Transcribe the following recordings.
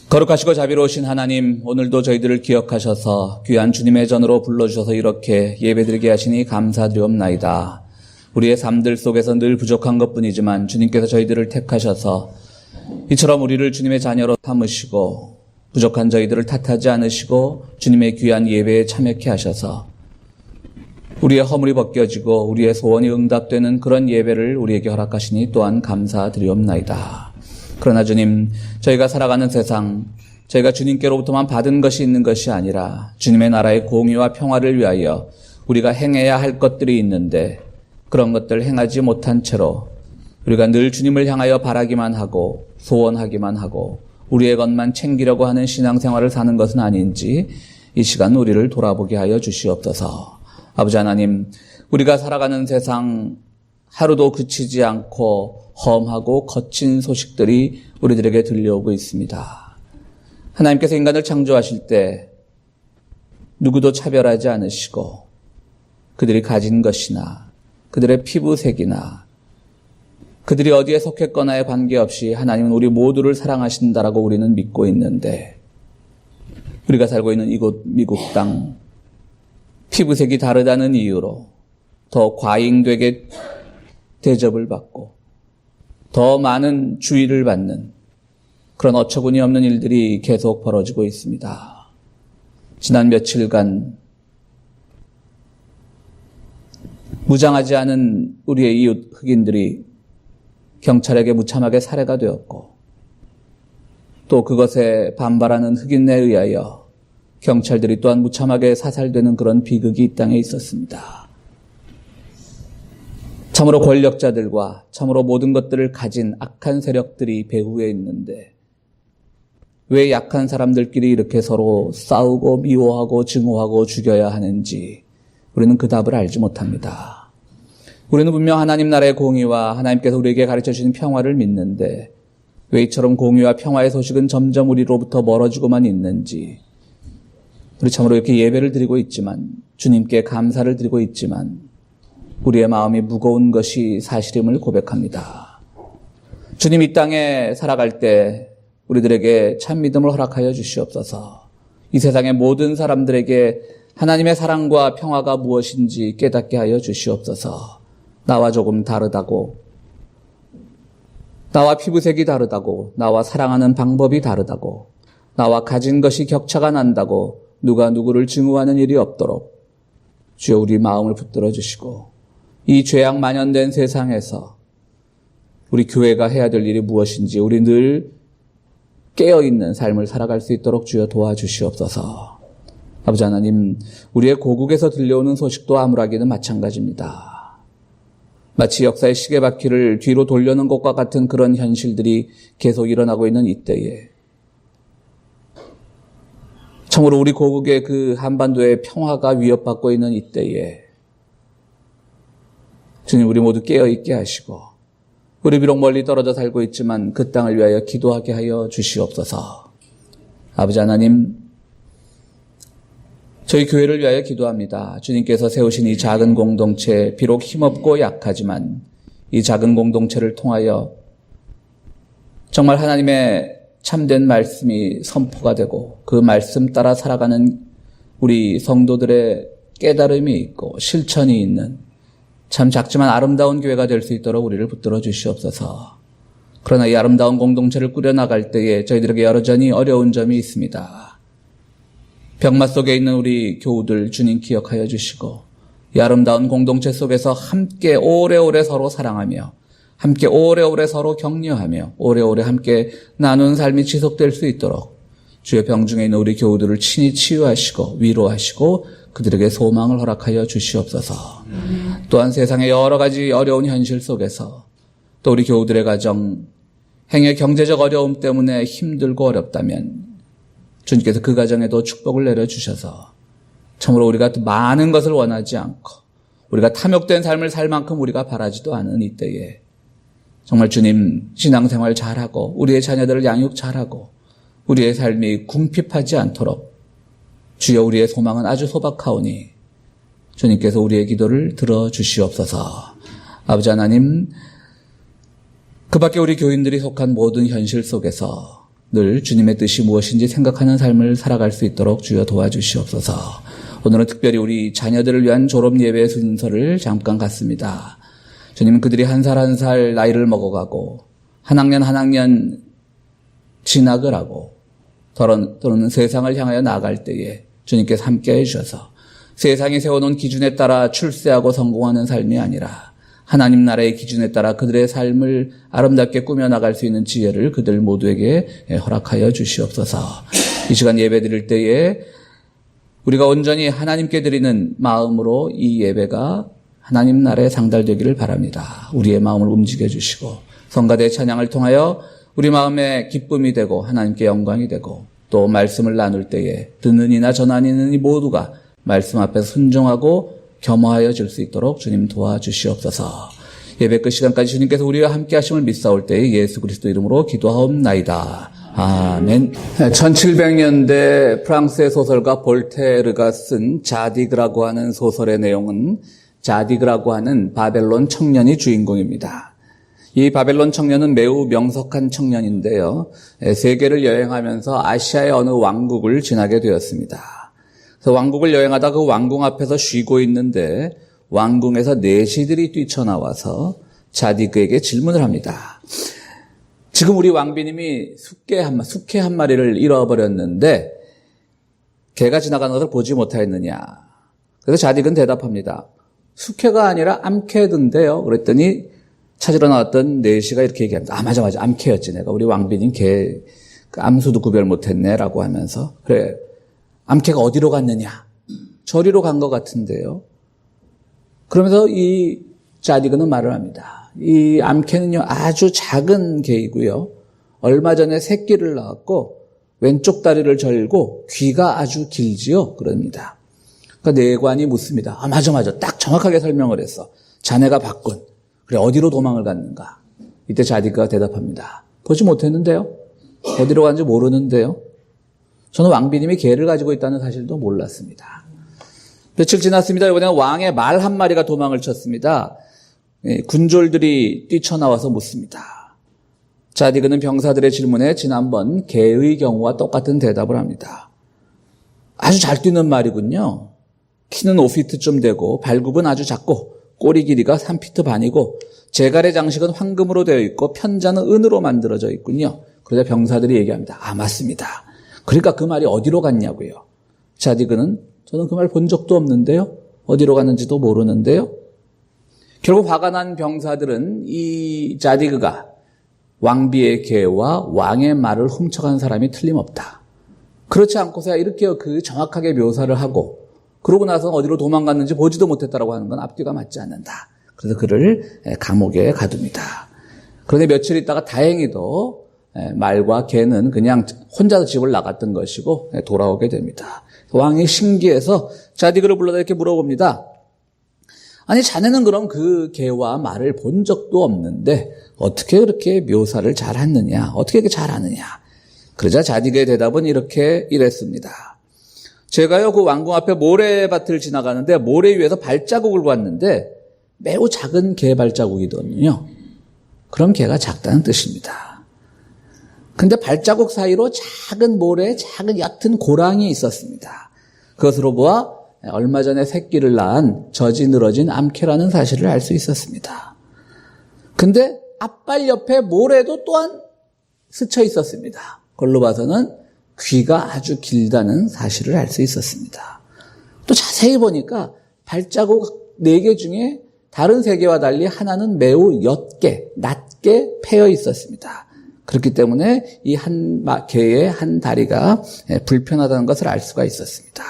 거룩하시고 자비로우신 하나님, 오늘도 저희들을 기억하셔서 귀한 주님의 전으로 불러주셔서 이렇게 예배드리게 하시니 감사드리옵나이다. 우리의 삶들 속에서 늘 부족한 것뿐이지만 주님께서 저희들을 택하셔서 이처럼 우리를 주님의 자녀로 삼으시고 부족한 저희들을 탓하지 않으시고 주님의 귀한 예배에 참여케 하셔서 우리의 허물이 벗겨지고 우리의 소원이 응답되는 그런 예배를 우리에게 허락하시니 또한 감사드리옵나이다. 그러나 주님, 저희가 살아가는 세상, 저희가 주님께로부터만 받은 것이 있는 것이 아니라 주님의 나라의 공의와 평화를 위하여 우리가 행해야 할 것들이 있는데 그런 것들을 행하지 못한 채로 우리가 늘 주님을 향하여 바라기만 하고 소원하기만 하고 우리의 것만 챙기려고 하는 신앙생활을 사는 것은 아닌지 이 시간 우리를 돌아보게 하여 주시옵소서. 아버지 하나님, 우리가 살아가는 세상 하루도 그치지 않고 험하고 거친 소식들이 우리들에게 들려오고 있습니다. 하나님께서 인간을 창조하실 때 누구도 차별하지 않으시고 그들이 가진 것이나 그들의 피부색이나 그들이 어디에 속했거나에 관계없이 하나님은 우리 모두를 사랑하신다라고 우리는 믿고 있는데 우리가 살고 있는 이곳 미국 땅 피부색이 다르다는 이유로 더 과잉되게 대접을 받고 더 많은 주의를 받는 그런 어처구니 없는 일들이 계속 벌어지고 있습니다. 지난 며칠간 무장하지 않은 우리의 이웃 흑인들이 경찰에게 무참하게 살해가 되었고 또 그것에 반발하는 흑인에 의하여 경찰들이 또한 무참하게 사살되는 그런 비극이 이 땅에 있었습니다. 참으로 권력자들과 참으로 모든 것들을 가진 악한 세력들이 배후에 있는데 왜 약한 사람들끼리 이렇게 서로 싸우고 미워하고 증오하고 죽여야 하는지 우리는 그 답을 알지 못합니다. 우리는 분명 하나님 나라의 공의와 하나님께서 우리에게 가르쳐 주신 평화를 믿는데 왜 이처럼 공의와 평화의 소식은 점점 우리로부터 멀어지고만 있는지 우리 참으로 이렇게 예배를 드리고 있지만 주님께 감사를 드리고 있지만 우리의 마음이 무거운 것이 사실임을 고백합니다. 주님 이 땅에 살아갈 때 우리들에게 참 믿음을 허락하여 주시옵소서. 이 세상의 모든 사람들에게 하나님의 사랑과 평화가 무엇인지 깨닫게 하여 주시옵소서. 나와 조금 다르다고, 나와 피부색이 다르다고, 나와 사랑하는 방법이 다르다고, 나와 가진 것이 격차가 난다고 누가 누구를 증오하는 일이 없도록 주여 우리 마음을 붙들어 주시고 이 죄악 만연된 세상에서 우리 교회가 해야 될 일이 무엇인지 우리 늘 깨어있는 삶을 살아갈 수 있도록 주여 도와주시옵소서. 아버지 하나님, 우리의 고국에서 들려오는 소식도 암울하기는 마찬가지입니다. 마치 역사의 시계바퀴를 뒤로 돌려는 것과 같은 그런 현실들이 계속 일어나고 있는 이때에 참으로 우리 고국의 그 한반도의 평화가 위협받고 있는 이때에 주님 우리 모두 깨어있게 하시고 우리 비록 멀리 떨어져 살고 있지만 그 땅을 위하여 기도하게 하여 주시옵소서. 아버지 하나님, 저희 교회를 위하여 기도합니다. 주님께서 세우신 이 작은 공동체, 비록 힘없고 약하지만 이 작은 공동체를 통하여 정말 하나님의 참된 말씀이 선포가 되고 그 말씀 따라 살아가는 우리 성도들의 깨달음이 있고 실천이 있는 참 작지만 아름다운 교회가 될 수 있도록 우리를 붙들어 주시옵소서. 그러나 이 아름다운 공동체를 꾸려나갈 때에 저희들에게 여전히 어려운 점이 있습니다. 병마 속에 있는 우리 교우들 주님 기억하여 주시고 이 아름다운 공동체 속에서 함께 오래오래 서로 사랑하며 함께 오래오래 서로 격려하며 오래오래 함께 나눈 삶이 지속될 수 있도록 주의 병중에 있는 우리 교우들을 친히 치유하시고 위로하시고 그들에게 소망을 허락하여 주시옵소서. 또한 세상의 여러 가지 어려운 현실 속에서 또 우리 교우들의 가정 행여 경제적 어려움 때문에 힘들고 어렵다면 주님께서 그 가정에도 축복을 내려주셔서 참으로 우리가 많은 것을 원하지 않고 우리가 탐욕된 삶을 살 만큼 우리가 바라지도 않은 이때에 정말 주님 신앙생활 잘하고 우리의 자녀들을 양육 잘하고 우리의 삶이 궁핍하지 않도록 주여 우리의 소망은 아주 소박하오니 주님께서 우리의 기도를 들어주시옵소서. 아버지 하나님, 그 밖에 우리 교인들이 속한 모든 현실 속에서 늘 주님의 뜻이 무엇인지 생각하는 삶을 살아갈 수 있도록 주여 도와주시옵소서. 오늘은 특별히 우리 자녀들을 위한 졸업 예배 순서를 잠깐 갖습니다. 주님은 그들이 한 살 한 살 나이를 먹어가고 한 학년 한 학년 진학을 하고 또는 세상을 향하여 나아갈 때에 주님께서 함께 해주셔서 세상이 세워놓은 기준에 따라 출세하고 성공하는 삶이 아니라 하나님 나라의 기준에 따라 그들의 삶을 아름답게 꾸며나갈 수 있는 지혜를 그들 모두에게 허락하여 주시옵소서. 이 시간 예배 드릴 때에 우리가 온전히 하나님께 드리는 마음으로 이 예배가 하나님 나라에 상달되기를 바랍니다. 우리의 마음을 움직여 주시고 성가대 찬양을 통하여 우리 마음에 기쁨이 되고 하나님께 영광이 되고 또 말씀을 나눌 때에 듣는 이나 전하는 이 모두가 말씀 앞에 순종하고 겸허하여 줄 수 있도록 주님 도와주시옵소서. 예배 끝 시간까지 주님께서 우리와 함께 하심을 믿사올 때에 예수 그리스도 이름으로 기도하옵나이다. 아멘. 1700년대 프랑스의 소설가 볼테르가 쓴 자디그라고 하는 소설의 내용은 자디그라고 하는 바벨론 청년이 주인공입니다. 이 바벨론 청년은 매우 명석한 청년인데요. 세계를 여행하면서 아시아의 어느 왕국을 지나게 되었습니다. 그래서 왕국을 여행하다 그 왕궁 앞에서 쉬고 있는데 왕궁에서 내시들이 뛰쳐나와서 자디그에게 질문을 합니다. 지금 우리 왕비님이 숙회 한 마리를 잃어버렸는데 개가 지나가는 것을 보지 못하였느냐. 그래서 자디그는 대답합니다. 숙회가 아니라 암캐던데요. 그랬더니 찾으러 나왔던 내시가 이렇게 얘기합니다. 맞아. 암캐였지. 내가 우리 왕비님 개 암수도 구별 못했네 라고 하면서 그래. 암캐가 어디로 갔느냐? 저리로 간 것 같은데요. 그러면서 이 자디그는 말을 합니다. 이 암캐는요, 아주 작은 개이고요. 얼마 전에 새끼를 낳았고 왼쪽 다리를 절고 귀가 아주 길지요. 그럽니다. 그러니까 내관이 묻습니다. 맞아. 딱 정확하게 설명을 했어. 자네가 봤군. 그래, 어디로 도망을 갔는가? 이때 자디그가 대답합니다. 보지 못했는데요. 어디로 간지 모르는데요. 저는 왕비님이 개를 가지고 있다는 사실도 몰랐습니다. 며칠 지났습니다. 이번에는 왕의 말 한 마리가 도망을 쳤습니다. 군졸들이 뛰쳐나와서 묻습니다. 자디그는 병사들의 질문에 지난번 개의 경우와 똑같은 대답을 합니다. 아주 잘 뛰는 말이군요. 키는 5피트쯤 되고 발굽은 아주 작고 꼬리 길이가 3피트 반이고 제갈의 장식은 황금으로 되어 있고 편자는 은으로 만들어져 있군요. 그러자 병사들이 얘기합니다. 맞습니다. 그러니까 그 말이 어디로 갔냐고요. 자디그는 저는 그 말 본 적도 없는데요. 어디로 갔는지도 모르는데요. 결국 화가 난 병사들은 이 자디그가 왕비의 개와 왕의 말을 훔쳐간 사람이 틀림없다. 그렇지 않고서야 이렇게 그 정확하게 묘사를 하고 그러고 나서 어디로 도망갔는지 보지도 못했다라고 하는 건 앞뒤가 맞지 않는다. 그래서 그를 감옥에 가둡니다. 그런데 며칠 있다가 다행히도 말과 개는 그냥 혼자서 집을 나갔던 것이고 돌아오게 됩니다. 왕이 신기해서 자디그를 불러다 이렇게 물어봅니다. 아니 자네는 그럼 그 개와 말을 본 적도 없는데 어떻게 그렇게 묘사를 잘하느냐? 어떻게 그렇게 잘하느냐? 그러자 자디그의 대답은 이랬습니다. 제가요 그 왕궁 앞에 모래밭을 지나가는데 모래 위에서 발자국을 봤는데 매우 작은 개 발자국이거든요. 그럼 개가 작다는 뜻입니다. 근데 발자국 사이로 작은 모래에 작은 옅은 고랑이 있었습니다. 그것으로 보아 얼마 전에 새끼를 낳은 젖이 늘어진 암캐라는 사실을 알 수 있었습니다. 근데 앞발 옆에 모래도 또한 스쳐 있었습니다. 그걸로 봐서는 귀가 아주 길다는 사실을 알 수 있었습니다. 또 자세히 보니까 발자국 4개 중에 다른 3개와 달리 하나는 매우 낮게 패여 있었습니다. 그렇기 때문에 이 한 개의 한 다리가 불편하다는 것을 알 수가 있었습니다.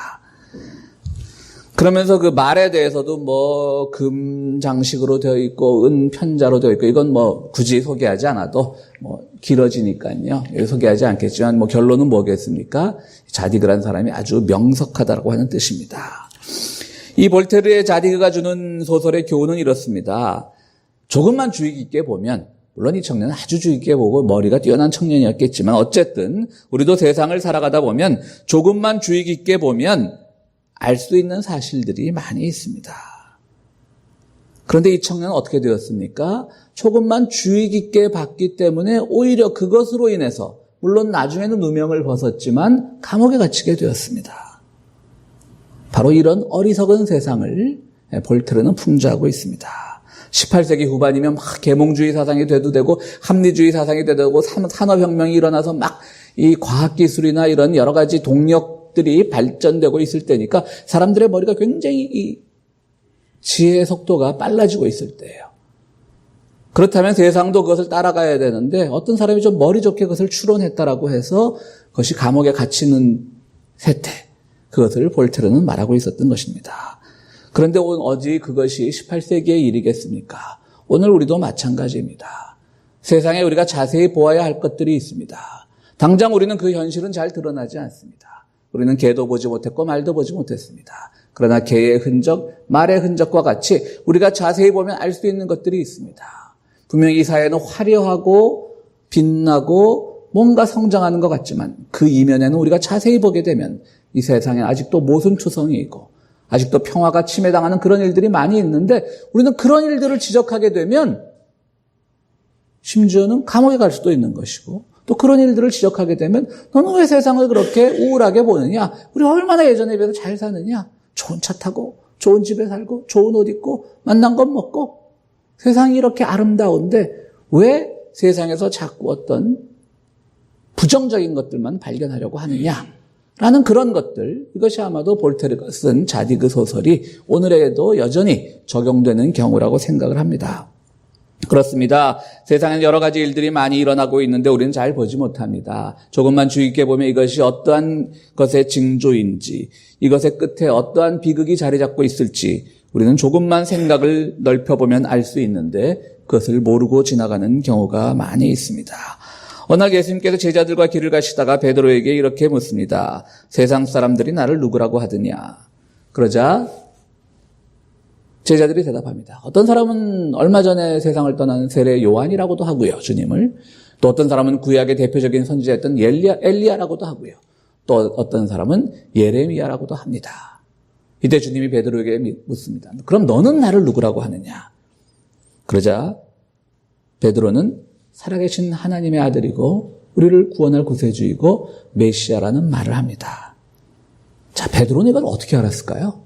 그러면서 그 말에 대해서도 뭐 금 장식으로 되어 있고 은 편자로 되어 있고 이건 뭐 굳이 소개하지 않아도 뭐 길어지니까요. 소개하지 않겠지만 뭐 결론은 뭐겠습니까? 자디그라는 사람이 아주 명석하다고 하는 뜻입니다. 이 볼테르의 자디그가 주는 소설의 교훈은 이렇습니다. 조금만 주의 깊게 보면 물론 이 청년은 아주 주의 깊게 보고 머리가 뛰어난 청년이었겠지만 어쨌든 우리도 세상을 살아가다 보면 조금만 주의 깊게 보면 알 수 있는 사실들이 많이 있습니다. 그런데 이 청년은 어떻게 되었습니까? 조금만 주의 깊게 봤기 때문에 오히려 그것으로 인해서 물론 나중에는 누명을 벗었지만 감옥에 갇히게 되었습니다. 바로 이런 어리석은 세상을 볼테르는 풍자하고 있습니다. 18세기 후반이면 막 계몽주의 사상이 돼도 되고 합리주의 사상이 돼도 되고 산업혁명이 일어나서 막 이 과학기술이나 이런 여러 가지 동력들이 발전되고 있을 때니까 사람들의 머리가 굉장히 이 지혜의 속도가 빨라지고 있을 때예요. 그렇다면 세상도 그것을 따라가야 되는데 어떤 사람이 좀 머리 좋게 그것을 추론했다라고 해서 그것이 감옥에 갇히는 세태, 그것을 볼테르는 말하고 있었던 것입니다. 그런데 어찌 그것이 18세기의 일이겠습니까? 오늘 우리도 마찬가지입니다. 세상에 우리가 자세히 보아야 할 것들이 있습니다. 당장 우리는 그 현실은 잘 드러나지 않습니다. 우리는 개도 보지 못했고 말도 보지 못했습니다. 그러나 개의 흔적, 말의 흔적과 같이 우리가 자세히 보면 알 수 있는 것들이 있습니다. 분명히 이 사회는 화려하고 빛나고 뭔가 성장하는 것 같지만 그 이면에는 우리가 자세히 보게 되면 이 세상에 아직도 모순투성이 있고 아직도 평화가 침해당하는 그런 일들이 많이 있는데 우리는 그런 일들을 지적하게 되면 심지어는 감옥에 갈 수도 있는 것이고 또 그런 일들을 지적하게 되면 너는 왜 세상을 그렇게 우울하게 보느냐? 우리 얼마나 예전에 비해서 잘 사느냐? 좋은 차 타고 좋은 집에 살고 좋은 옷 입고 맛난 것 먹고 세상이 이렇게 아름다운데 왜 세상에서 자꾸 어떤 부정적인 것들만 발견하려고 하느냐라는 그런 것들, 이것이 아마도 볼테르가 쓴 자디그 소설이 오늘에도 여전히 적용되는 경우라고 생각을 합니다. 그렇습니다. 세상에 여러 가지 일들이 많이 일어나고 있는데 우리는 잘 보지 못합니다. 조금만 주의 깊게 보면 이것이 어떠한 것의 징조인지, 이것의 끝에 어떠한 비극이 자리 잡고 있을지 우리는 조금만 생각을 넓혀보면 알 수 있는데 그것을 모르고 지나가는 경우가 많이 있습니다. 어느 날 예수님께서 제자들과 길을 가시다가 베드로에게 이렇게 묻습니다. 세상 사람들이 나를 누구라고 하느냐? 그러자 제자들이 대답합니다. 어떤 사람은 얼마 전에 세상을 떠난 세례 요한이라고도 하고요, 주님을. 또 어떤 사람은 구약의 대표적인 선지자였던 엘리야라고도 하고요. 또 어떤 사람은 예레미야라고도 합니다. 이때 주님이 베드로에게 묻습니다. 그럼 너는 나를 누구라고 하느냐? 그러자 베드로는 살아계신 하나님의 아들이고 우리를 구원할 구세주이고 메시아라는 말을 합니다. 자, 베드로는 이걸 어떻게 알았을까요?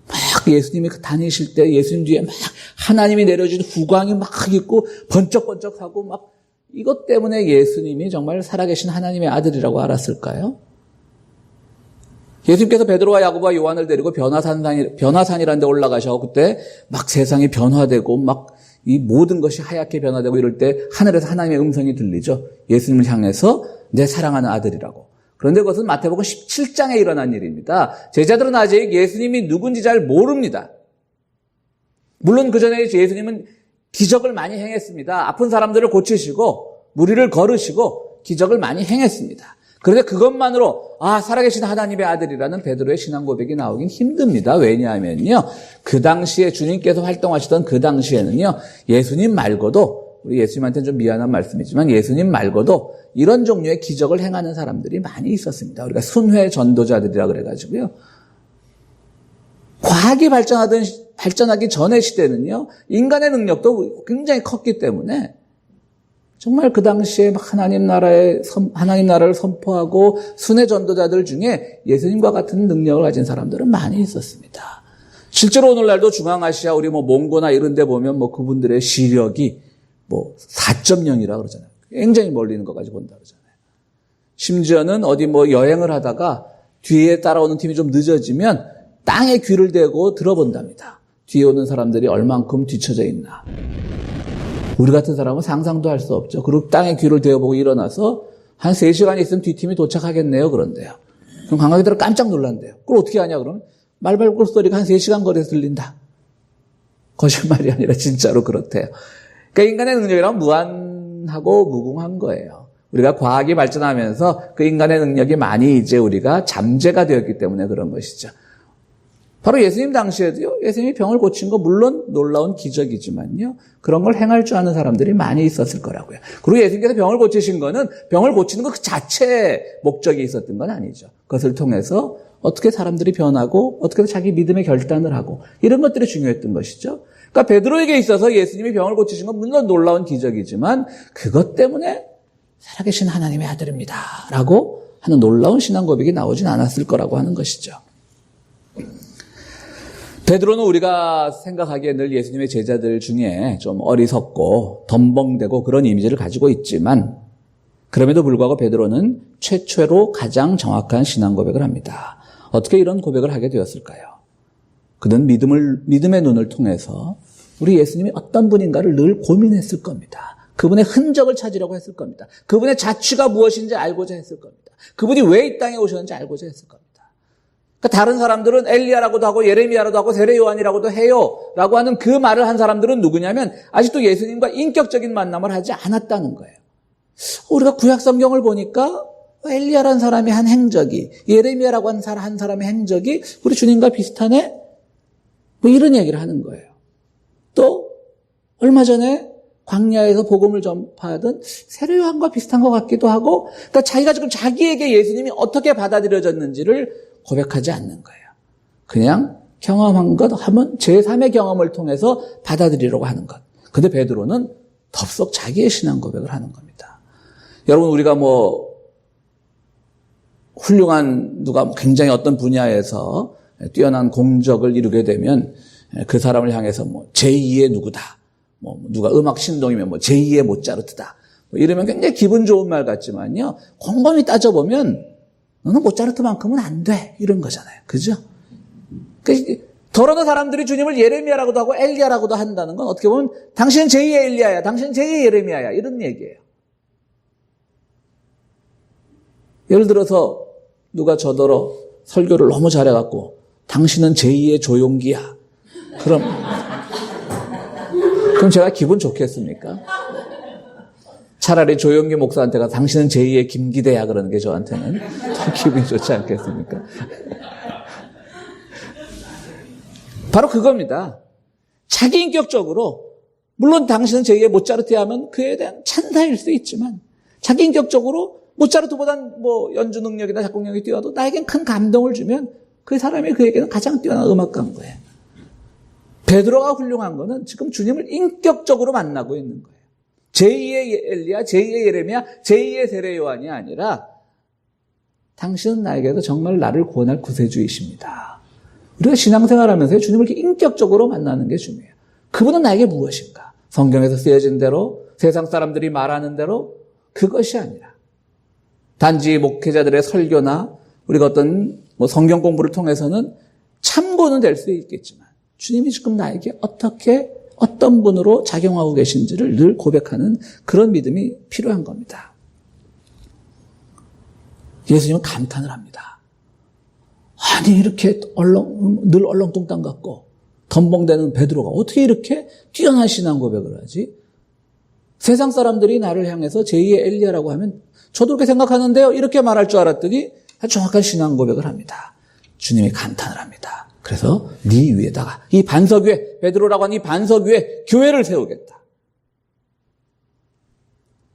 막 예수님이 다니실 때 예수님 뒤에 막 하나님이 내려준 후광이 막 있고 번쩍번쩍하고 막 이것 때문에 예수님이 정말 살아계신 하나님의 아들이라고 알았을까요? 예수님께서 베드로와 야고보와 요한을 데리고 변화산이라는 데 올라가셔. 그때 막 세상이 변화되고 막 이 모든 것이 하얗게 변화되고 이럴 때 하늘에서 하나님의 음성이 들리죠. 예수님을 향해서 내 사랑하는 아들이라고. 그런데 그것은 마태복음 17장에 일어난 일입니다. 제자들은 아직 예수님이 누군지 잘 모릅니다. 물론 그 전에 예수님은 기적을 많이 행했습니다. 아픈 사람들을 고치시고 무리를 걸으시고 기적을 많이 행했습니다. 그런데 그것만으로 살아계신 하나님의 아들이라는 베드로의 신앙 고백이 나오긴 힘듭니다. 왜냐하면요, 그 당시에 주님께서 활동하시던 그 당시에는요, 예수님 말고도, 우리 예수님한테는 좀 미안한 말씀이지만 예수님 말고도 이런 종류의 기적을 행하는 사람들이 많이 있었습니다. 우리가 순회 전도자들이라 그래가지고요. 과학이 발전하기 전의 시대는요, 인간의 능력도 굉장히 컸기 때문에 정말 그 당시에 하나님 나라를 선포하고 순회 전도자들 중에 예수님과 같은 능력을 가진 사람들은 많이 있었습니다. 실제로 오늘날도 중앙아시아, 우리 몽고나 이런 데 보면 그분들의 시력이 4.0이라 그러잖아요. 굉장히 멀리 있는 것까지 본다 그러잖아요. 심지어는 어디 여행을 하다가 뒤에 따라오는 팀이 좀 늦어지면 땅에 귀를 대고 들어본답니다. 뒤에 오는 사람들이 얼만큼 뒤쳐져 있나. 우리 같은 사람은 상상도 할 수 없죠. 그리고 땅에 귀를 대어보고 일어나서 한 3시간 있으면 뒷팀이 도착하겠네요. 그런데요. 그럼 관광객들은 깜짝 놀란대요. 그걸 어떻게 하냐 그러면 말발굽 소리가 한 3시간 거리에서 들린다. 거짓말이 아니라 진짜로 그렇대요. 그러니까 인간의 능력이란 무한하고 무궁한 거예요. 우리가 과학이 발전하면서 그 인간의 능력이 많이 이제 우리가 잠재가 되었기 때문에 그런 것이죠. 바로 예수님 당시에도요, 예수님이 병을 고친 거 물론 놀라운 기적이지만요, 그런 걸 행할 줄 아는 사람들이 많이 있었을 거라고요. 그리고 예수님께서 병을 고치신 거는 병을 고치는 것 그 자체의 목적이 있었던 건 아니죠. 그것을 통해서 어떻게 사람들이 변하고 어떻게 자기 믿음의 결단을 하고 이런 것들이 중요했던 것이죠. 그러니까 베드로에게 있어서 예수님이 병을 고치신 건 물론 놀라운 기적이지만 그것 때문에 살아계신 하나님의 아들입니다. 라고 하는 놀라운 신앙 고백이 나오진 않았을 거라고 하는 것이죠. 베드로는 우리가 생각하기에 늘 예수님의 제자들 중에 좀 어리석고 덤벙대고 그런 이미지를 가지고 있지만 그럼에도 불구하고 베드로는 최초로 가장 정확한 신앙 고백을 합니다. 어떻게 이런 고백을 하게 되었을까요? 그는 믿음의 눈을 통해서 우리 예수님이 어떤 분인가를 늘 고민했을 겁니다. 그분의 흔적을 찾으려고 했을 겁니다. 그분의 자취가 무엇인지 알고자 했을 겁니다. 그분이 왜 이 땅에 오셨는지 알고자 했을 겁니다. 그러니까 다른 사람들은 엘리야라고도 하고 예레미야라도 하고 세례 요한이라고도 해요 라고 하는 그 말을 한 사람들은 누구냐면 아직도 예수님과 인격적인 만남을 하지 않았다는 거예요. 우리가 구약 성경을 보니까 엘리야라는 사람이 한 행적이, 예레미야라고 한 사람의 행적이 우리 주님과 비슷하네? 뭐 이런 얘기를 하는 거예요. 또 얼마 전에 광야에서 복음을 전파하던 세례 요한과 비슷한 것 같기도 하고, 그러니까 자기가 지금 자기에게 예수님이 어떻게 받아들여졌는지를 고백하지 않는 거예요. 그냥 경험한 것 하면 제3의 경험을 통해서 받아들이려고 하는 것. 근데 베드로는 덥석 자기의 신앙 고백을 하는 겁니다. 여러분, 우리가 훌륭한 누가 굉장히 어떤 분야에서 뛰어난 공적을 이루게 되면 그 사람을 향해서 제2의 누구다. 누가 음악 신동이면 제2의 모차르트다. 이러면 굉장히 기분 좋은 말 같지만요. 곰곰이 따져보면 너는 모차르트만큼은 안 돼. 이런 거잖아요. 그죠? 더러는 사람들이 주님을 예레미야라고도 하고 엘리야라고도 한다는 건 어떻게 보면 당신은 제2의 엘리야야. 당신은 제2의 예레미야야. 이런 얘기예요. 예를 들어서 누가 저더러 설교를 너무 잘해갖고 당신은 제2의 조용기야. 그럼 제가 기분 좋겠습니까? 차라리 조용기 목사한테 가 당신은 제2의 김기대야 그러는 게 저한테는 더 기분이 좋지 않겠습니까? 바로 그겁니다. 자기 인격적으로 물론 당신은 제2의 모차르트야 하면 그에 대한 찬사일 수 있지만 자기 인격적으로 모차르트보단 연주 능력이나 작곡 능력이 뛰어도 나에겐 큰 감동을 주면 그 사람이 그에게는 가장 뛰어난 음악가인 거예요. 베드로가 훌륭한 거는 지금 주님을 인격적으로 만나고 있는 거예요. 제2의 엘리야, 제2의 예레미야, 제2의 세례 요한이 아니라 당신은 나에게도 정말 나를 구원할 구세주이십니다. 우리가 신앙생활하면서 주님을 이렇게 인격적으로 만나는 게 중요해요. 그분은 나에게 무엇인가? 성경에서 쓰여진 대로, 세상 사람들이 말하는 대로 그것이 아니라 단지 목회자들의 설교나 우리가 어떤 성경 공부를 통해서는 참고는 될 수 있겠지만 주님이 지금 나에게 어떤 분으로 작용하고 계신지를 늘 고백하는 그런 믿음이 필요한 겁니다. 예수님은 감탄을 합니다. 아니 이렇게 늘 얼렁뚱땅 같고 덤벙대는 베드로가 어떻게 이렇게 뛰어난 신앙 고백을 하지? 세상 사람들이 나를 향해서 제2의 엘리야라고 하면 저도 그렇게 생각하는데요. 이렇게 말할 줄 알았더니 정확한 신앙 고백을 합니다. 주님이 감탄을 합니다. 그래서 네 위에다가 이 반석 위에 베드로라고 하는 이 반석 위에 교회를 세우겠다.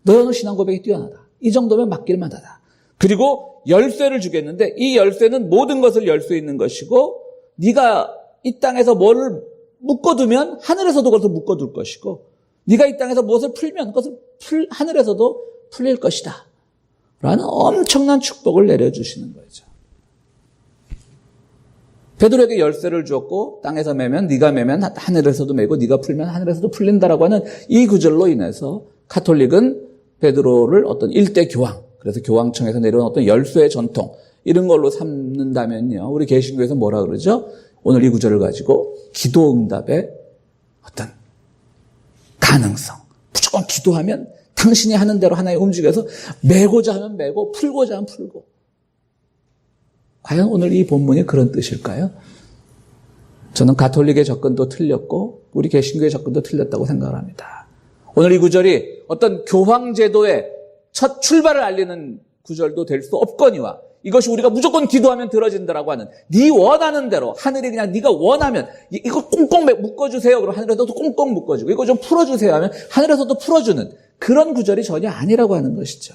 너는 신앙 고백이 뛰어나다. 이 정도면 맡길만하다. 그리고 열쇠를 주겠는데 이 열쇠는 모든 것을 열 수 있는 것이고 네가 이 땅에서 뭐를 묶어두면 하늘에서도 그것을 묶어둘 것이고 네가 이 땅에서 무엇을 풀면 그것을 하늘에서도 풀릴 것이다. 라는 엄청난 축복을 내려주시는 거죠. 베드로에게 열쇠를 주었고 땅에서 매면 네가 매면 하늘에서도 매고 네가 풀면 하늘에서도 풀린다라고 하는 이 구절로 인해서 가톨릭은 베드로를 어떤 일대 교황, 그래서 교황청에서 내려온 어떤 열쇠의 전통 이런 걸로 삼는다면요. 우리 개신교에서 뭐라 그러죠? 오늘 이 구절을 가지고 기도 응답의 어떤 가능성. 무조건 기도하면 당신이 하는 대로 하나의 움직여서 매고자 하면 매고 풀고자 하면 풀고. 과연 오늘 이 본문이 그런 뜻일까요? 저는 가톨릭의 접근도 틀렸고 우리 개신교의 접근도 틀렸다고 생각을 합니다. 오늘 이 구절이 어떤 교황제도의 첫 출발을 알리는 구절도 될 수 없거니와 이것이 우리가 무조건 기도하면 들어진다라고 하는 네 원하는 대로 하늘이 그냥 네가 원하면 이거 꽁꽁 묶어주세요. 그럼 하늘에서도 꽁꽁 묶어주고 이거 좀 풀어주세요 하면 하늘에서도 풀어주는 그런 구절이 전혀 아니라고 하는 것이죠.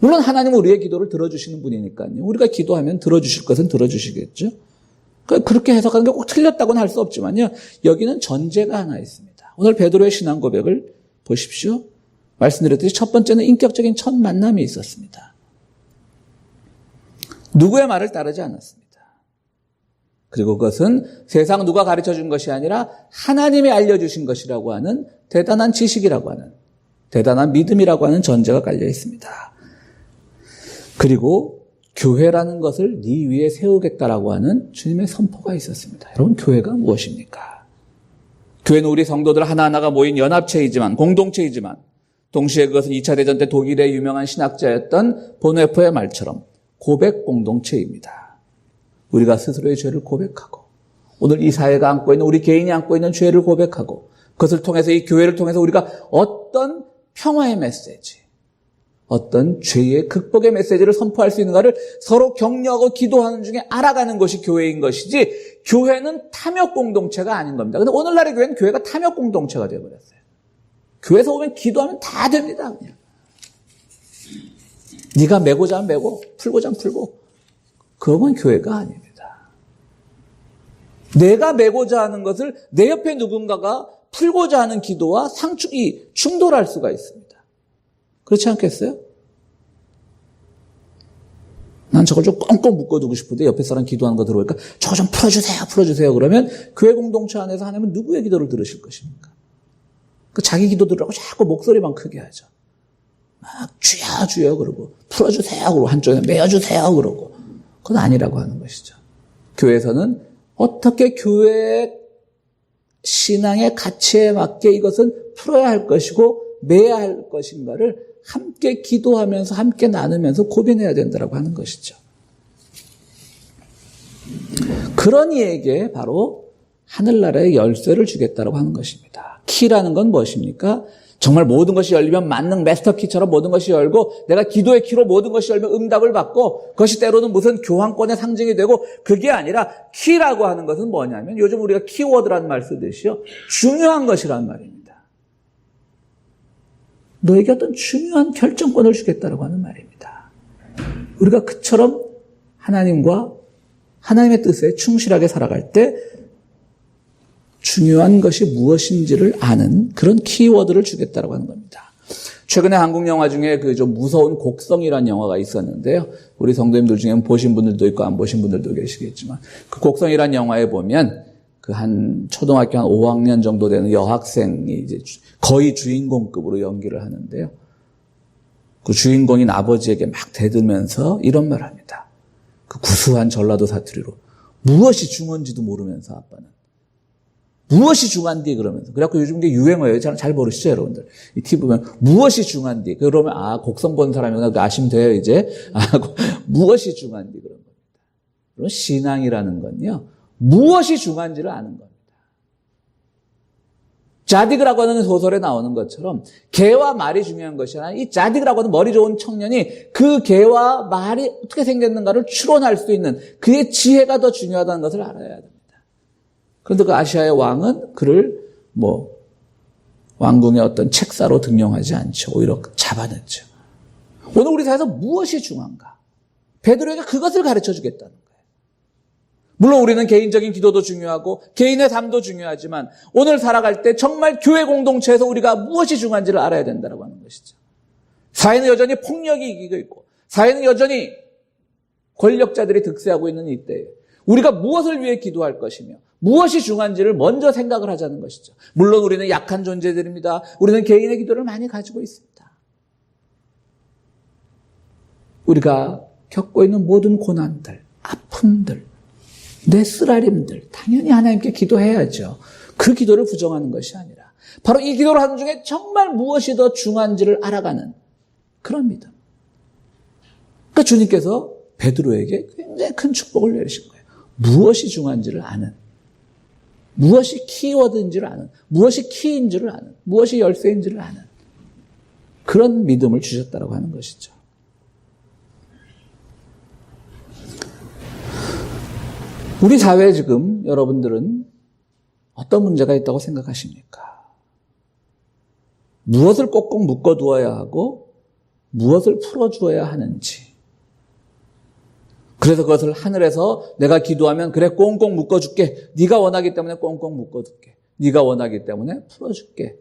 물론 하나님은 우리의 기도를 들어주시는 분이니까요. 우리가 기도하면 들어주실 것은 들어주시겠죠. 그렇게 해석하는 게 꼭 틀렸다고는 할 수 없지만요. 여기는 전제가 하나 있습니다. 오늘 베드로의 신앙 고백을 보십시오. 말씀드렸듯이 첫 번째는 인격적인 첫 만남이 있었습니다. 누구의 말을 따르지 않았습니다. 그리고 그것은 세상 누가 가르쳐 준 것이 아니라 하나님이 알려주신 것이라고 하는 대단한 지식이라고 하는, 대단한 믿음이라고 하는 전제가 깔려 있습니다. 그리고 교회라는 것을 네 위에 세우겠다라고 하는 주님의 선포가 있었습니다. 여러분, 교회가 무엇입니까? 교회는 우리 성도들 하나하나가 모인 연합체이지만, 공동체이지만, 동시에 그것은 2차 대전 때 독일의 유명한 신학자였던 보네퍼의 말처럼 고백 공동체입니다. 우리가 스스로의 죄를 고백하고, 오늘 이 사회가 안고 있는, 우리 개인이 안고 있는 죄를 고백하고, 그것을 통해서, 이 교회를 통해서 우리가 어떤 평화의 메시지, 어떤 죄의 극복의 메시지를 선포할 수 있는가를 서로 격려하고 기도하는 중에 알아가는 것이 교회인 것이지, 교회는 탐욕 공동체가 아닌 겁니다. 근데 오늘날의 교회는 교회가 탐욕 공동체가 되어버렸어요. 교회에서 오면 기도하면 다 됩니다, 그냥. 네가 메고자 하면 메고, 풀고자 하면 풀고. 그건 교회가 아닙니다. 내가 메고자 하는 것을 내 옆에 누군가가 풀고자 하는 기도와 상충이 충돌할 수가 있습니다. 그렇지 않겠어요? 난 저걸 좀 꽁꽁 묶어두고 싶은데 옆에 사람 기도하는 거 들어오니까 저거 좀 풀어주세요. 그러면 교회 공동체 안에서 하나님은 누구의 기도를 들으실 것입니까? 그 자기 기도 들으라고 자꾸 목소리만 크게 하죠. 막 주여 그러고 풀어주세요 그러고 한쪽에 메어주세요 그러고 그건 아니라고 하는 것이죠. 교회에서는 어떻게 교회의 신앙의 가치에 맞게 이것은 풀어야 할 것이고 매야 할 것인가를 함께 기도하면서 함께 나누면서 고민해야 된다고 하는 것이죠. 그런 이에게 바로 하늘나라의 열쇠를 주겠다고 하는 것입니다. 키라는 건 무엇입니까? 정말 모든 것이 열리면 만능 마스터키처럼 모든 것이 열고 내가 기도의 키로 모든 것이 열면 응답을 받고 그것이 때로는 무슨 교환권의 상징이 되고 그게 아니라 키라고 하는 것은 뭐냐면 요즘 우리가 키워드라는 말 쓰듯이요. 중요한 것이란 말입니다. 너에게 어떤 중요한 결정권을 주겠다고 하는 말입니다. 우리가 그처럼 하나님과 하나님의 뜻에 충실하게 살아갈 때 중요한 것이 무엇인지를 아는 그런 키워드를 주겠다고 하는 겁니다. 최근에 한국 영화 중에 그 좀 무서운 곡성이라는 영화가 있었는데요. 우리 성도님들 중에 보신 분들도 있고 안 보신 분들도 계시겠지만 그 곡성이라는 영화에 보면 그 한 초등학교 한 5학년 정도 되는 여학생이 이제 거의 주인공급으로 연기를 하는데요. 그 주인공인 아버지에게 막 대들면서 이런 말을 합니다. 그 구수한 전라도 사투리로 무엇이 중요한지도 모르면서 아빠는 무엇이 중요한디 그러면서 그래갖고 요즘 게 유행어예요. 잘 모르시죠 여러분들. 이 TV 보면 무엇이 중요한디 그러면 곡성 본 사람이면 아시면 돼요 이제. 무엇이 중요한디 그런 겁니다. 그럼 신앙이라는 건요. 무엇이 중요한지를 아는 겁니다. 자딕이라고 하는 소설에 나오는 것처럼 개와 말이 중요한 것이 아니라 이 자딕이라고 하는 머리 좋은 청년이 그 개와 말이 어떻게 생겼는가를 추론할 수 있는 그의 지혜가 더 중요하다는 것을 알아야 됩니다. 그런데 그 아시아의 왕은 그를 왕궁의 어떤 책사로 등용하지 않죠. 오히려 잡아냈죠. 오늘 우리 사회에서 무엇이 중요한가? 베드로에게 그것을 가르쳐 주겠다는 거예요. 물론 우리는 개인적인 기도도 중요하고 개인의 삶도 중요하지만 오늘 살아갈 때 정말 교회 공동체에서 우리가 무엇이 중요한지를 알아야 된다고 하는 것이죠. 사회는 여전히 폭력이 이기고 있고 사회는 여전히 권력자들이 득세하고 있는 이때에 우리가 무엇을 위해 기도할 것이며 무엇이 중요한지를 먼저 생각을 하자는 것이죠. 물론 우리는 약한 존재들입니다. 우리는 개인의 기도를 많이 가지고 있습니다. 우리가 겪고 있는 모든 고난들, 아픔들, 내 쓰라림들 당연히 하나님께 기도해야죠. 그 기도를 부정하는 것이 아니라 바로 이 기도를 하는 중에 정말 무엇이 더 중요한지를 알아가는 그런 믿음. 그러니까 주님께서 베드로에게 굉장히 큰 축복을 내리신 거예요. 무엇이 중요한지를 아는, 무엇이 키워드인지를 아는, 무엇이 키인지를 아는, 무엇이 열쇠인지를 아는 그런 믿음을 주셨다고 하는 것이죠. 우리 사회에 지금 여러분들은 어떤 문제가 있다고 생각하십니까? 무엇을 꼭꼭 묶어두어야 하고 무엇을 풀어주어야 하는지. 그래서 그것을 하늘에서 내가 기도하면 그래 꽁꽁 묶어줄게. 네가 원하기 때문에 꽁꽁 묶어둘게. 네가 원하기 때문에 풀어줄게.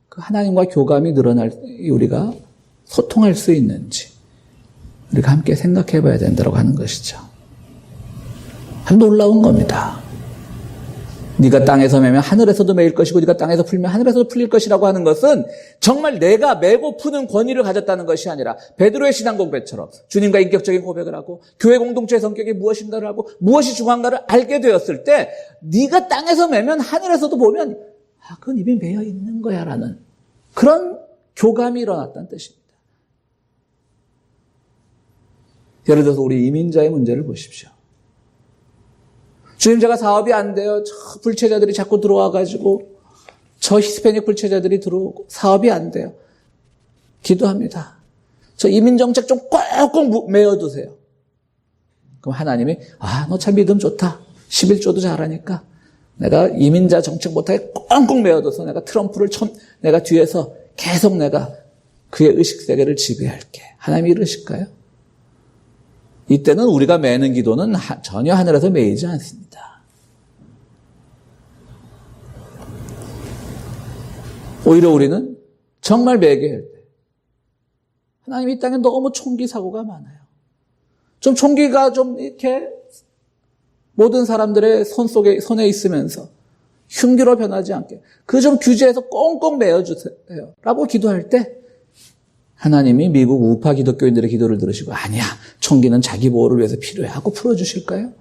그 하나님과 교감이 늘어날, 우리가 소통할 수 있는지 우리가 함께 생각해 봐야 된다고 하는 것이죠. 참 놀라운 겁니다. 네가 땅에서 매면 하늘에서도 매일 것이고 네가 땅에서 풀면 하늘에서도 풀릴 것이라고 하는 것은 정말 내가 매고 푸는 권위를 가졌다는 것이 아니라 베드로의 신앙 고백처럼 주님과 인격적인 고백을 하고 교회 공동체의 성격이 무엇인가를 하고 무엇이 중요한가를 알게 되었을 때 네가 땅에서 매면 하늘에서도 보면 그건 이미 매여 있는 거야 라는 그런 교감이 일어났다는 뜻입니다. 예를 들어서 우리 이민자의 문제를 보십시오. 주님, 제가 사업이 안 돼요. 저 불체자들이 자꾸 들어와가지고 저 히스패닉 불체자들이 들어오고 사업이 안 돼요. 기도합니다. 저 이민정책 좀 꼭꼭 메어두세요. 그럼 하나님이 너 참 믿음 좋다. 11조도 잘하니까 내가 이민자 정책 못하게 꽁꽁 메어둬서 내가 트럼프를 내가 뒤에서 계속 내가 그의 의식세계를 지배할게. 하나님이 이러실까요? 이때는 우리가 매는 기도는 전혀 하늘에서 매이지 않습니다. 오히려 우리는 정말 매게 할 때 하나님 이 땅에 너무 총기 사고가 많아요. 좀 총기가 좀 이렇게 모든 사람들의 손에 있으면서 흉기로 변하지 않게 그 좀 규제해서 꽁꽁 매어주세요 라고 기도할 때 하나님이 미국 우파 기독교인들의 기도를 들으시고 아니야, 총기는 자기 보호를 위해서 필요해 하고 풀어주실까요?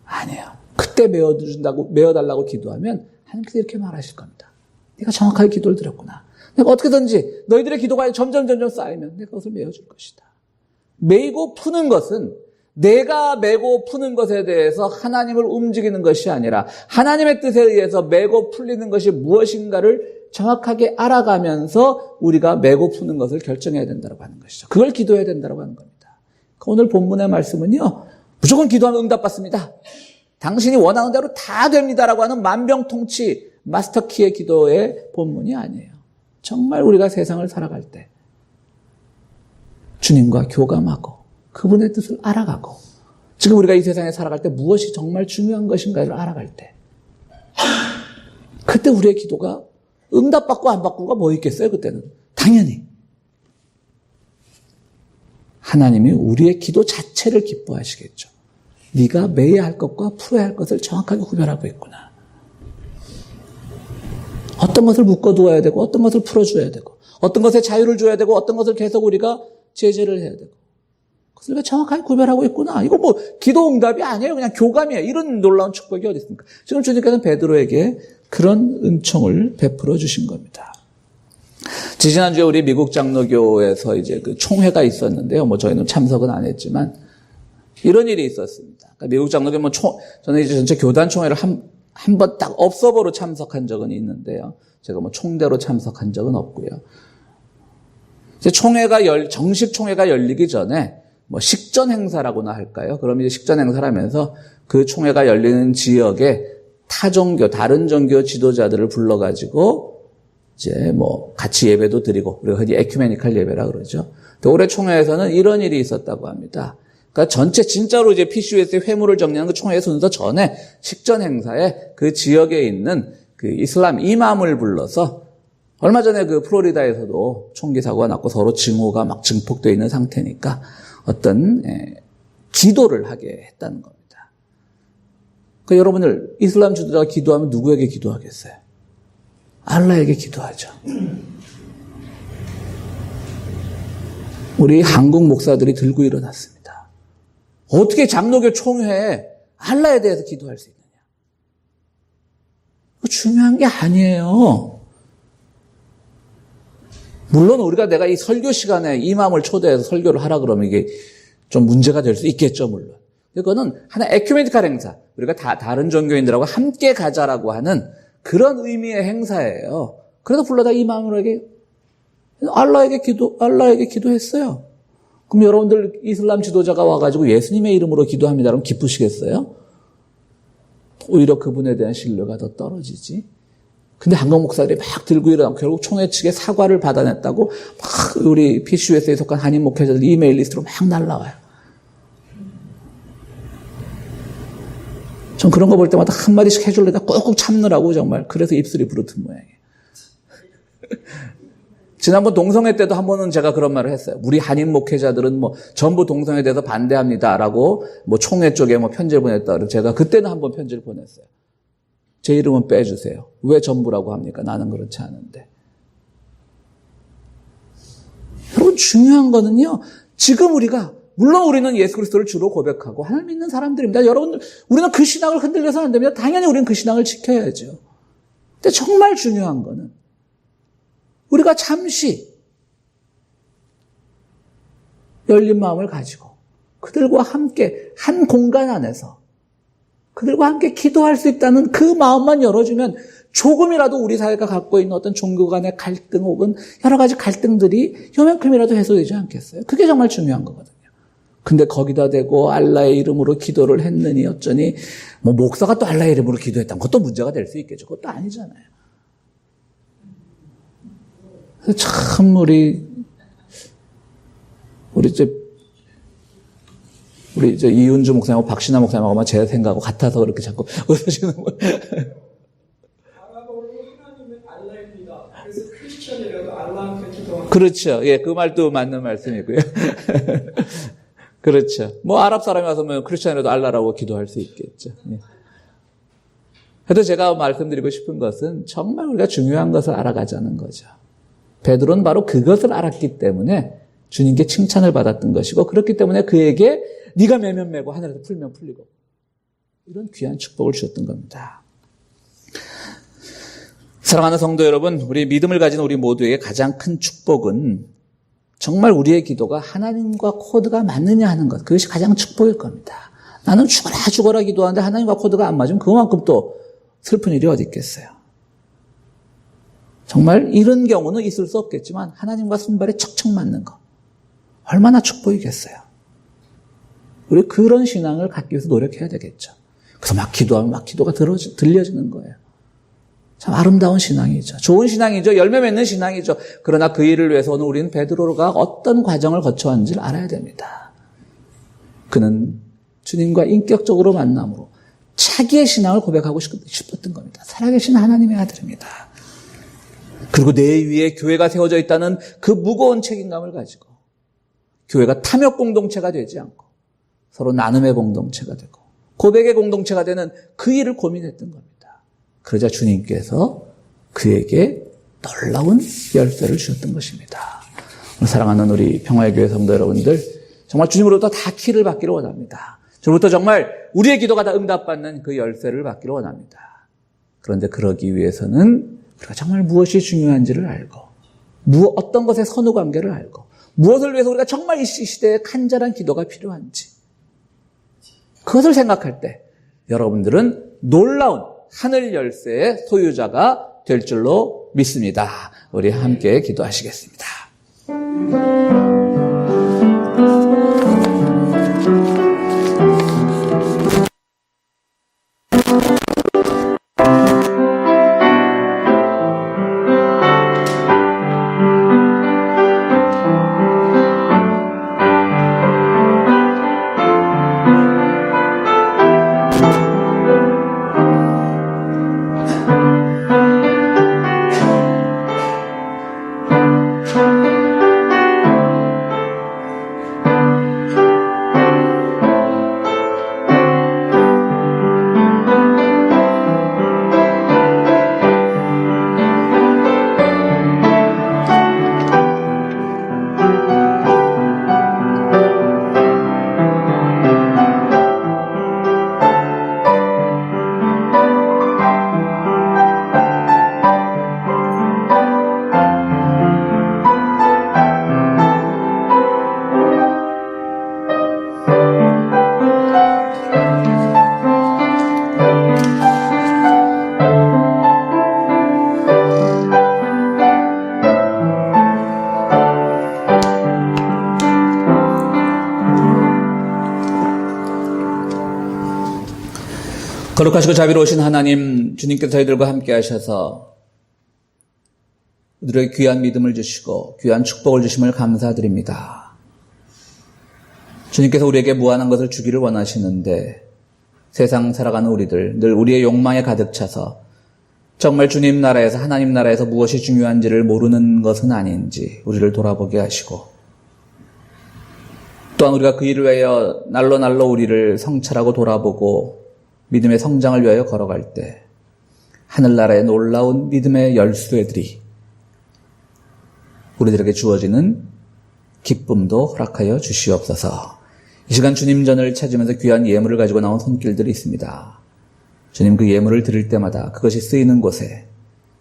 아니에요. 그때 메어달라고 기도하면 하나님께서 이렇게 말하실 겁니다. 네가 정확하게 기도를 드렸구나. 내가 어떻게든지 너희들의 기도가 점점 쌓이면 내가 그것을 메어줄 것이다. 메이고 푸는 것은 내가 메고 푸는 것에 대해서 하나님을 움직이는 것이 아니라 하나님의 뜻에 의해서 메고 풀리는 것이 무엇인가를 정확하게 알아가면서 우리가 메고 푸는 것을 결정해야 된다고 하는 것이죠. 그걸 기도해야 된다고 하는 겁니다. 오늘 본문의 말씀은요. 무조건 기도하면 응답받습니다. 당신이 원하는 대로 다 됩니다라고 하는 만병통치 마스터키의 기도의 본문이 아니에요. 정말 우리가 세상을 살아갈 때 주님과 교감하고 그분의 뜻을 알아가고 지금 우리가 이 세상에 살아갈 때 무엇이 정말 중요한 것인가를 알아갈 때 그때 우리의 기도가 응답받고 안 받고가 뭐 있겠어요? 그때는 당연히 하나님이 우리의 기도 자체를 기뻐하시겠죠. 네가 매야 할 것과 풀어야 할 것을 정확하게 구별하고 있구나. 어떤 것을 묶어두어야 되고 어떤 것을 풀어줘야 되고 어떤 것에 자유를 줘야 되고 어떤 것을 계속 우리가 제재를 해야 되고 그것을 우리가 정확하게 구별하고 있구나. 이거 뭐 기도 응답이 아니에요. 그냥 교감이에요. 이런 놀라운 축복이 어디 있습니까? 지금 주님께서는 베드로에게 그런 은총을 베풀어 주신 겁니다. 지지난주에 우리 미국 장로교에서 이제 그 총회가 있었는데요. 뭐 저희는 참석은 안 했지만 이런 일이 있었습니다. 그러니까 미국 장로교 저는 이제 전체 교단 총회를 한 번 딱 업서버로 참석한 적은 있는데요. 제가 뭐 총대로 참석한 적은 없고요. 이제 정식 총회가 열리기 전에 뭐 식전 행사라고나 할까요? 그럼 이제 식전 행사를 하면서 그 총회가 열리는 지역에 다른 종교 지도자들을 불러가지고 이제 뭐 같이 예배도 드리고 우리가 흔히 에큐메니칼 예배라 그러죠. 올해 총회에서는 이런 일이 있었다고 합니다. 그러니까 전체 진짜로 이제 PCUS의 회무를 정리하는 그 총회 순서 전에 식전 행사에 그 지역에 있는 그 이슬람 이맘을 불러서 얼마 전에 그 플로리다에서도 총기 사고가 났고 서로 증오가 막 증폭되어 있는 상태니까 어떤 기도를 하게 했다는 겁니다. 그러니까 여러분들 이슬람 지도자가 기도하면 누구에게 기도하겠어요? 알라에게 기도하죠. 우리 한국 목사들이 들고 일어났습니다. 어떻게 장로교 총회에 알라에 대해서 기도할 수 있느냐? 중요한 게 아니에요. 물론 우리가 내가 이 설교 시간에 이맘을 초대해서 설교를 하라 그러면 이게 좀 문제가 될 수 있겠죠, 물론. 그거는 하나 에큐메니칼 행사. 우리가 다른 종교인들하고 함께 가자라고 하는 그런 의미의 행사예요. 그래서 불러다 이맘으로에게 알라에게 기도했어요. 그럼 여러분들 이슬람 지도자가 와가지고 예수님의 이름으로 기도합니다. 그럼 기쁘시겠어요? 오히려 그분에 대한 신뢰가 더 떨어지지. 근데 한국 목사들이 막 들고 일어나고 결국 총회 측에 사과를 받아냈다고 막 우리 PCUS에 속한 한인 목회자들 이메일 리스트로 막 날라와요. 전 그런 거 볼 때마다 한마디씩 해주려다 꾹꾹 참느라고 정말 그래서 입술이 부르튼 모양이에요. 지난번 동성애 때도 한 번은 제가 그런 말을 했어요. 우리 한인 목회자들은 전부 동성애에 대해서 반대합니다라고 총회 쪽에 편지를 보냈다. 그래서 제가 그때는 한 번 편지를 보냈어요. 제 이름은 빼주세요. 왜 전부라고 합니까? 나는 그렇지 않은데. 여러분, 중요한 거는요, 지금 물론 우리는 예수 그리스도를 주로 고백하고 하나님 믿는 사람들입니다. 여러분, 우리는 그 신앙을 흔들려서는 안 됩니다. 당연히 우리는 그 신앙을 지켜야죠. 근데 정말 중요한 거는 우리가 잠시 열린 마음을 가지고 그들과 함께 한 공간 안에서 그들과 함께 기도할 수 있다는 그 마음만 열어주면 조금이라도 우리 사회가 갖고 있는 어떤 종교 간의 갈등 혹은 여러 가지 갈등들이 요만큼이라도 해소되지 않겠어요? 그게 정말 중요한 거거든요. 근데 거기다 대고 알라의 이름으로 기도를 했느니 어쩌니 목사가 또 알라의 이름으로 기도했다면 그것도 문제가 될 수 있겠죠. 그것도 아니잖아요. 그래서 참 우리 이은주 목사님하고 박신하 목사님하고 제 생각하고 같아서 그렇게 자꾸 웃으시는 거예요. 그래서 크리스천이라도 알라한테 기도하는. 그렇죠. 예, 그 말도 맞는 말씀이고요. 그렇죠. 아랍 사람이 와서 크리스천이라도 알라라고 기도할 수 있겠죠. 예. 그래도 제가 말씀드리고 싶은 것은 정말 우리가 중요한 것을 알아가자는 거죠. 베드로는 바로 그것을 알았기 때문에 주님께 칭찬을 받았던 것이고, 그렇기 때문에 그에게 네가 매면 매고 하늘에서 풀면 풀리고 이런 귀한 축복을 주셨던 겁니다. 사랑하는 성도 여러분, 우리 믿음을 가진 우리 모두에게 가장 큰 축복은 정말 우리의 기도가 하나님과 코드가 맞느냐 하는 것, 그것이 가장 축복일 겁니다. 나는 죽어라 기도하는데 하나님과 코드가 안 맞으면 그만큼 또 슬픈 일이 어디 있겠어요. 정말 이런 경우는 있을 수 없겠지만 하나님과 손발이 척척 맞는 것, 얼마나 축복이겠어요. 우리 그런 신앙을 갖기 위해서 노력해야 되겠죠. 그래서 막 기도하면 막 기도가 들려지는 거예요. 참 아름다운 신앙이죠. 좋은 신앙이죠. 열매 맺는 신앙이죠. 그러나 그 일을 위해서는 우리는 베드로가 어떤 과정을 거쳐왔는지를 알아야 됩니다. 그는 주님과 인격적으로 만남으로 자기의 신앙을 고백하고 싶었던 겁니다. 살아계신 하나님의 아들입니다. 그리고 내 위에 교회가 세워져 있다는 그 무거운 책임감을 가지고 교회가 탐욕 공동체가 되지 않고 서로 나눔의 공동체가 되고 고백의 공동체가 되는 그 일을 고민했던 겁니다. 그러자 주님께서 그에게 놀라운 열쇠를 주셨던 것입니다. 사랑하는 우리 평화의 교회 성도 여러분들, 정말 주님으로부터 다 키를 받기를 원합니다. 주님으로부터 정말 우리의 기도가 다 응답받는 그 열쇠를 받기를 원합니다. 그런데 그러기 위해서는 우리가 정말 무엇이 중요한지를 알고 어떤 것의 선후관계를 알고 무엇을 위해서 우리가 정말 이 시대에 간절한 기도가 필요한지 그것을 생각할 때 여러분들은 놀라운 하늘 열쇠의 소유자가 될 줄로 믿습니다. 우리 함께 기도하시겠습니다. 거룩하시고 자비로우신 하나님, 주님께서 저희들과 함께 하셔서 우리에게 귀한 믿음을 주시고 귀한 축복을 주심을 감사드립니다. 주님께서 우리에게 무한한 것을 주기를 원하시는데 세상 살아가는 우리들 늘 우리의 욕망에 가득 차서 정말 주님 나라에서, 하나님 나라에서 무엇이 중요한지를 모르는 것은 아닌지 우리를 돌아보게 하시고, 또한 우리가 그 일을 위하여 날로 우리를 성찰하고 돌아보고 믿음의 성장을 위하여 걸어갈 때 하늘나라의 놀라운 믿음의 열쇠들이 우리들에게 주어지는 기쁨도 허락하여 주시옵소서. 이 시간 주님 전을 찾으면서 귀한 예물을 가지고 나온 손길들이 있습니다. 주님, 그 예물을 드릴 때마다 그것이 쓰이는 곳에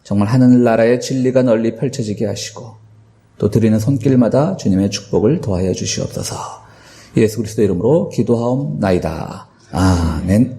정말 하늘나라의 진리가 널리 펼쳐지게 하시고 또 드리는 손길마다 주님의 축복을 더하여 주시옵소서. 예수 그리스도 이름으로 기도하옵나이다. 아멘.